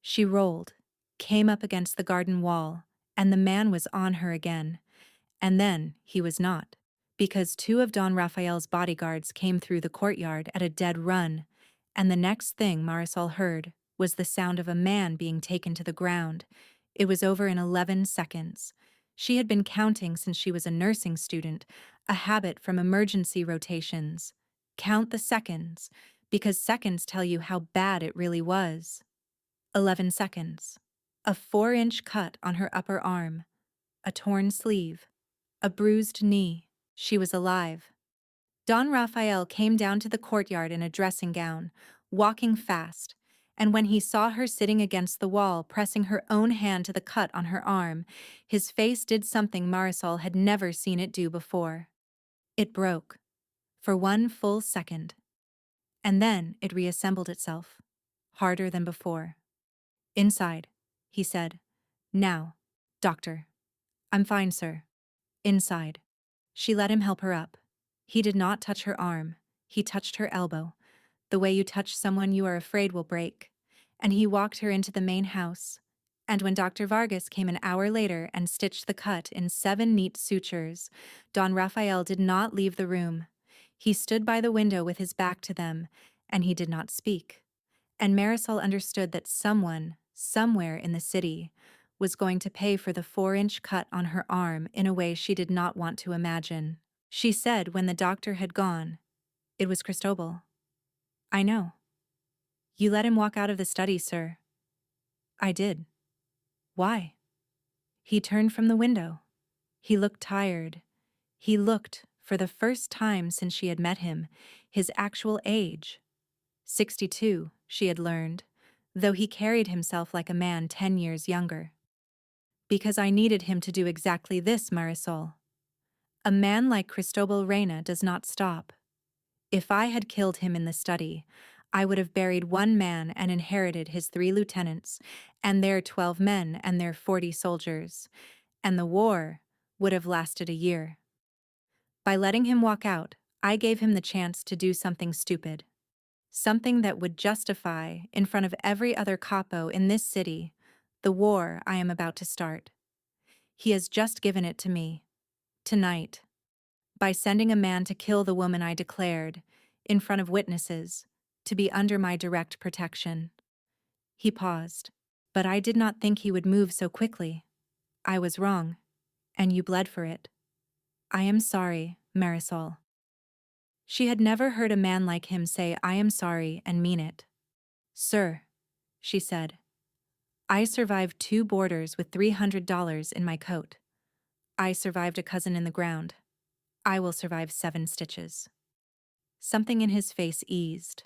She rolled, came up against the garden wall, and the man was on her again. And then he was not, because two of Don Raphael's bodyguards came through the courtyard at a dead run, and the next thing Marisol heard was the sound of a man being taken to the ground. It was over in 11 seconds. She had been counting since she was a nursing student, a habit from emergency rotations. Count the seconds, because seconds tell you how bad it really was. 11 seconds. A 4-inch cut on her upper arm. A torn sleeve. A bruised knee. She was alive. Don Raphael came down to the courtyard in a dressing gown, walking fast, and when he saw her sitting against the wall pressing her own hand to the cut on her arm, his face did something Marisol had never seen it do before. It broke. For 1 full second. And then it reassembled itself, harder than before. "Inside," he said. "Now, doctor." "I'm fine, sir." "Inside." She let him help her up. He did not touch her arm. He touched her elbow, the way you touch someone you are afraid will break. And he walked her into the main house. And when Dr. Vargas came an hour later and stitched the cut in 7 neat sutures, Don Raphael did not leave the room. He stood by the window with his back to them, and he did not speak. And Marisol understood that someone, somewhere in the city, was going to pay for the 4-inch cut on her arm in a way she did not want to imagine. She said when the doctor had gone, "It was Cristobal." "I know." "You let him walk out of the study, sir." "I did." "Why?" He turned from the window. He looked tired. He looked, for the first time since she had met him, his actual age. 62, she had learned, though he carried himself like a man 10 years younger. "Because I needed him to do exactly this, Marisol. A man like Cristobal Reyna does not stop. If I had killed him in the study, I would have buried 1 man and inherited his 3 lieutenants, and their 12 men and their 40 soldiers, and the war would have lasted a year. By letting him walk out, I gave him the chance to do something stupid. Something that would justify, in front of every other capo in this city, the war I am about to start. He has just given it to me. Tonight. By sending a man to kill the woman I declared, in front of witnesses, to be under my direct protection." He paused. "But I did not think he would move so quickly. I was wrong, and you bled for it. I am sorry, Marisol." She had never heard a man like him say "I am sorry" and mean it. "Sir," she said, "I survived 2 boarders with $300 in my coat. I survived a cousin in the ground. I will survive 7 stitches." Something in his face eased.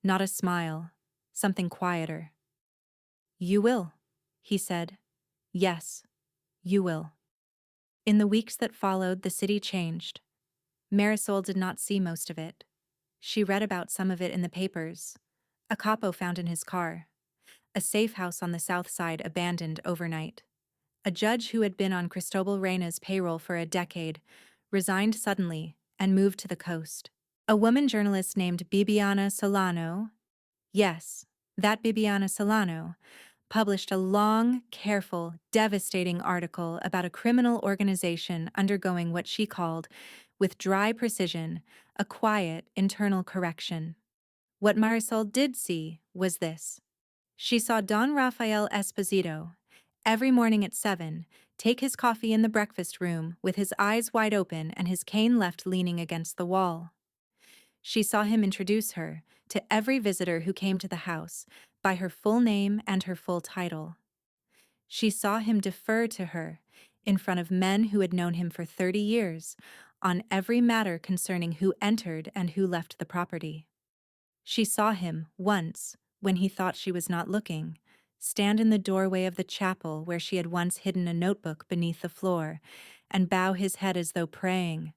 Not a smile, something quieter. "You will," he said. "Yes, you will." In the weeks that followed, the city changed. Marisol did not see most of it. She read about some of it in the papers. A capo found in his car. A safe house on the south side abandoned overnight. A judge who had been on Cristobal Reyna's payroll for a decade resigned suddenly and moved to the coast. A woman journalist named Bibiana Solano, yes, that Bibiana Solano, published a long, careful, devastating article about a criminal organization undergoing what she called, with dry precision, a quiet internal correction. What Marisol did see was this. She saw Don Rafael Esposito, every morning at 7, take his coffee in the breakfast room with his eyes wide open and his cane left leaning against the wall. She saw him introduce her, to every visitor who came to the house, by her full name and her full title. She saw him defer to her, in front of men who had known him for 30 years, on every matter concerning who entered and who left the property. She saw him, once, when he thought she was not looking, stand in the doorway of the chapel where she had once hidden a notebook beneath the floor, and bow his head as though praying,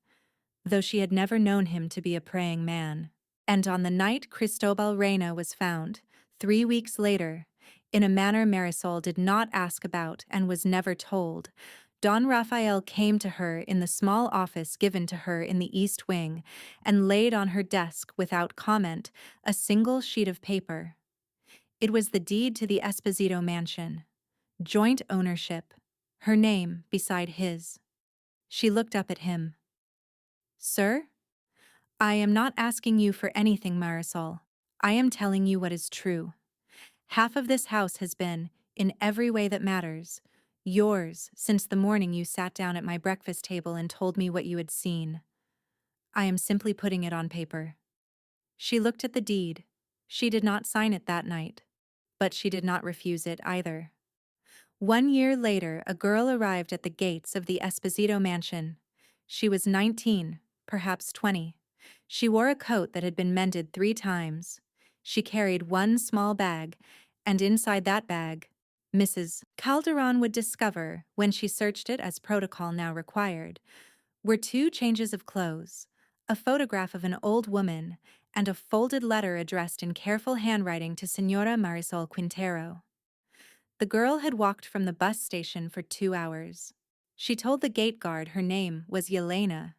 though she had never known him to be a praying man. And on the night Cristobal Reyna was found, 3 weeks later, in a manner Marisol did not ask about and was never told, Don Rafael came to her in the small office given to her in the East Wing and laid on her desk without comment a single sheet of paper. It was the deed to the Esposito mansion. Joint ownership. Her name beside his. She looked up at him. "Sir? I am not asking you for anything, Marisol. I am telling you what is true. Half of this house has been, in every way that matters, yours since the morning you sat down at my breakfast table and told me what you had seen. I am simply putting it on paper." She looked at the deed. She did not sign it that night, but she did not refuse it either. 1 year later, a girl arrived at the gates of the Esposito mansion. She was 19, perhaps 20. She wore a coat that had been mended 3 times. She carried one small bag, and inside that bag, Mrs. Calderon would discover, when she searched it as protocol now required, were 2 changes of clothes, a photograph of an old woman, and a folded letter addressed in careful handwriting to Señora Marisol Quintero. The girl had walked from the bus station for 2 hours. She told the gate guard her name was Yelena.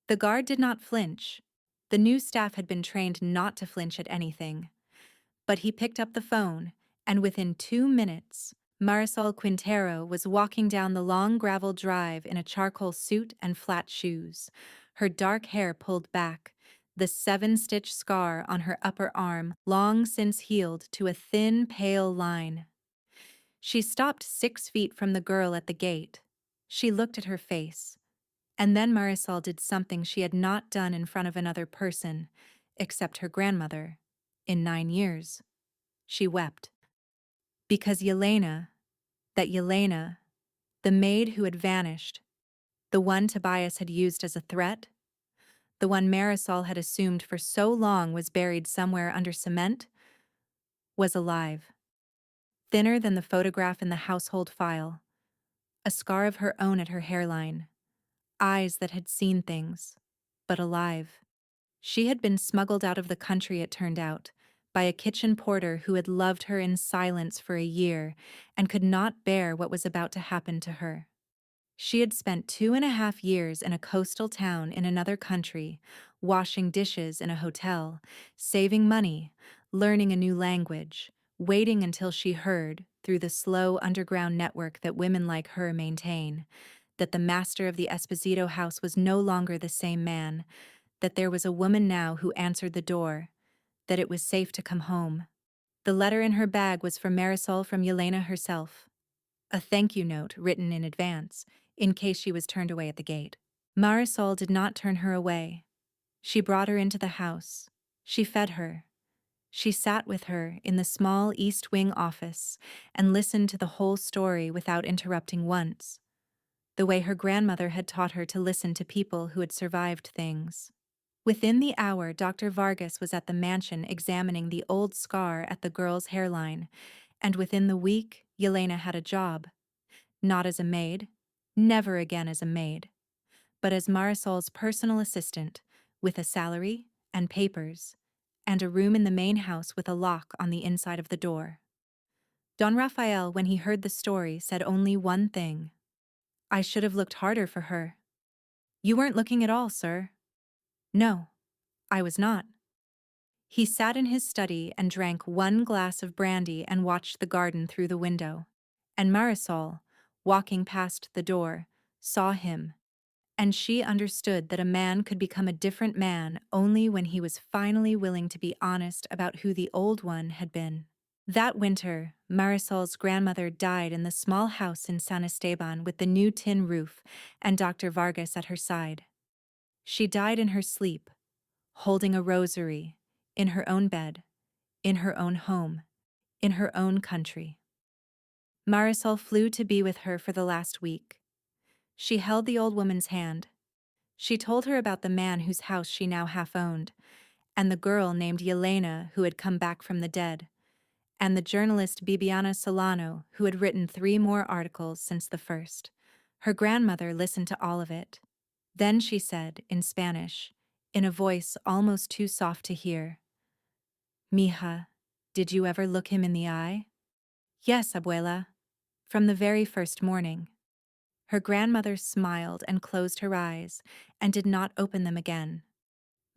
The guard did not flinch. The new staff had been trained not to flinch at anything. But he picked up the phone, and within 2 minutes, Marisol Quintero was walking down the long gravel drive in a charcoal suit and flat shoes, her dark hair pulled back, the 7-stitch scar on her upper arm long since healed to a thin, pale line. She stopped 6 feet from the girl at the gate. She looked at her face. And then Marisol did something she had not done in front of another person, except her grandmother, in 9 years. She wept. Because Yelena, the maid who had vanished, the one Tobias had used as a threat, the one Marisol had assumed for so long was buried somewhere under cement, was alive. Thinner than the photograph in the household file, a scar of her own at her hairline, eyes that had seen things, but alive. She had been smuggled out of the country, it turned out, by a kitchen porter who had loved her in silence for a year and could not bear what was about to happen to her. She had spent 2.5 years in a coastal town in another country, washing dishes in a hotel, saving money, learning a new language, waiting until she heard, through the slow underground network that women like her maintain, that the master of the Esposito house was no longer the same man, that there was a woman now who answered the door, that it was safe to come home. The letter in her bag was from Marisol, from Yelena herself. A thank you note written in advance, in case she was turned away at the gate. Marisol did not turn her away. She brought her into the house. She fed her. She sat with her in the small East Wing office and listened to the whole story without interrupting once, the way her grandmother had taught her to listen to people who had survived things. Within the hour, Dr. Vargas was at the mansion examining the old scar at the girl's hairline, and within the week, Yelena had a job. Not as a maid, never again as a maid, but as Marisol's personal assistant, with a salary and papers, and a room in the main house with a lock on the inside of the door. Don Rafael, when he heard the story, said only one thing. "I should have looked harder for her." "You weren't looking at all, sir." "No, I was not." He sat in his study and drank 1 glass of brandy and watched the garden through the window. And Marisol, walking past the door, saw him, and she understood that a man could become a different man only when he was finally willing to be honest about who the old one had been. That winter, Marisol's grandmother died in the small house in San Esteban with the new tin roof and Dr. Vargas at her side. She died in her sleep, holding a rosary, in her own bed, in her own home, in her own country. Marisol flew to be with her for the last week. She held the old woman's hand. She told her about the man whose house she now half owned, and the girl named Yelena who had come back from the dead, and the journalist Bibiana Solano who had written 3 more articles since the first. Her grandmother listened to all of it. Then she said, in Spanish, in a voice almost too soft to hear, "Mija, did you ever look him in the eye?" "Yes, abuela. From the very first morning." Her grandmother smiled and closed her eyes, and did not open them again.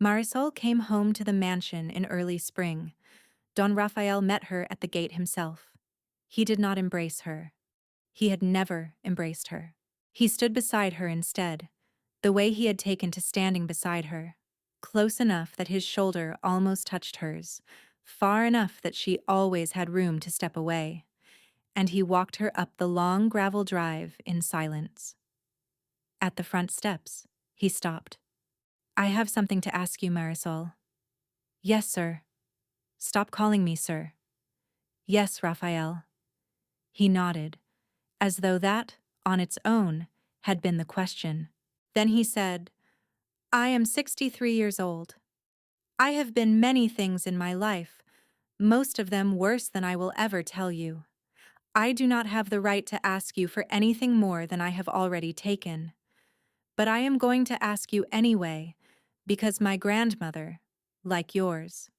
Marisol came home to the mansion in early spring. Don Rafael met her at the gate himself. He did not embrace her. He had never embraced her. He stood beside her instead, the way he had taken to standing beside her, close enough that his shoulder almost touched hers, far enough that she always had room to step away, and he walked her up the long gravel drive in silence. At the front steps, he stopped. "I have something to ask you, Marisol." "Yes, sir." "Stop calling me sir." "Yes, Raphael." He nodded, as though that, on its own, had been the question. Then he said, "I am 63 years old. I have been many things in my life, most of them worse than I will ever tell you. I do not have the right to ask you for anything more than I have already taken. But I am going to ask you anyway, because my grandmother, like yours,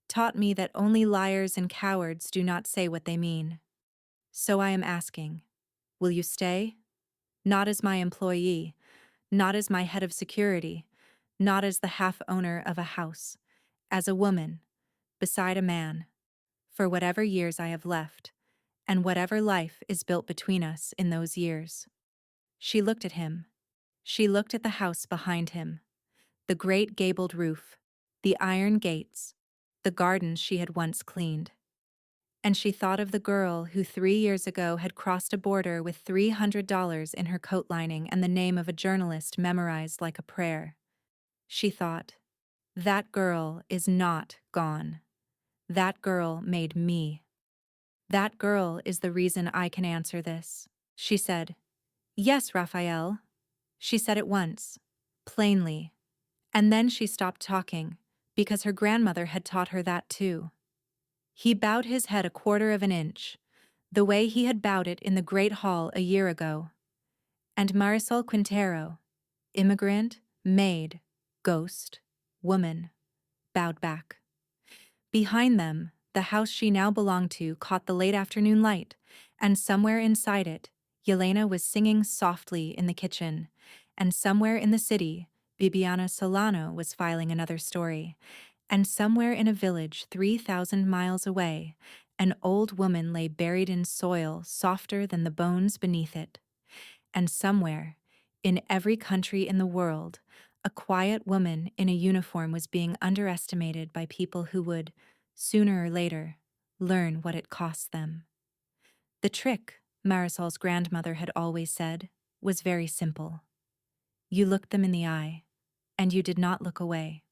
taught me that only liars and cowards do not say what they mean. So I am asking, will you stay? Not as my employee, not as my head of security, not as the half-owner of a house, as a woman, beside a man, for whatever years I have left, and whatever life is built between us in those years." She looked at him. She looked at the house behind him, the great gabled roof, the iron gates, the gardens she had once cleaned. And she thought of the girl who 3 years ago had crossed a border with $300 in her coat lining and the name of a journalist memorized like a prayer. She thought, that girl is not gone. That girl made me. That girl is the reason I can answer this. She said, "Yes, Raphael." She said it once, plainly, and then she stopped talking, because her grandmother had taught her that too. He bowed his head a quarter of an inch, the way he had bowed it in the great hall a year ago. And Marisol Quintero, immigrant, maid, ghost, woman, bowed back. Behind them, the house she now belonged to caught the late afternoon light, and somewhere inside it, Yelena was singing softly in the kitchen, and somewhere in the city, Bibiana Solano was filing another story, and somewhere in a village 3,000 miles away, an old woman lay buried in soil softer than the bones beneath it. And somewhere, in every country in the world, a quiet woman in a uniform was being underestimated by people who would, sooner or later, learn what it cost them. The trick, Marisol's grandmother had always said, was very simple. You looked them in the eye, and you did not look away.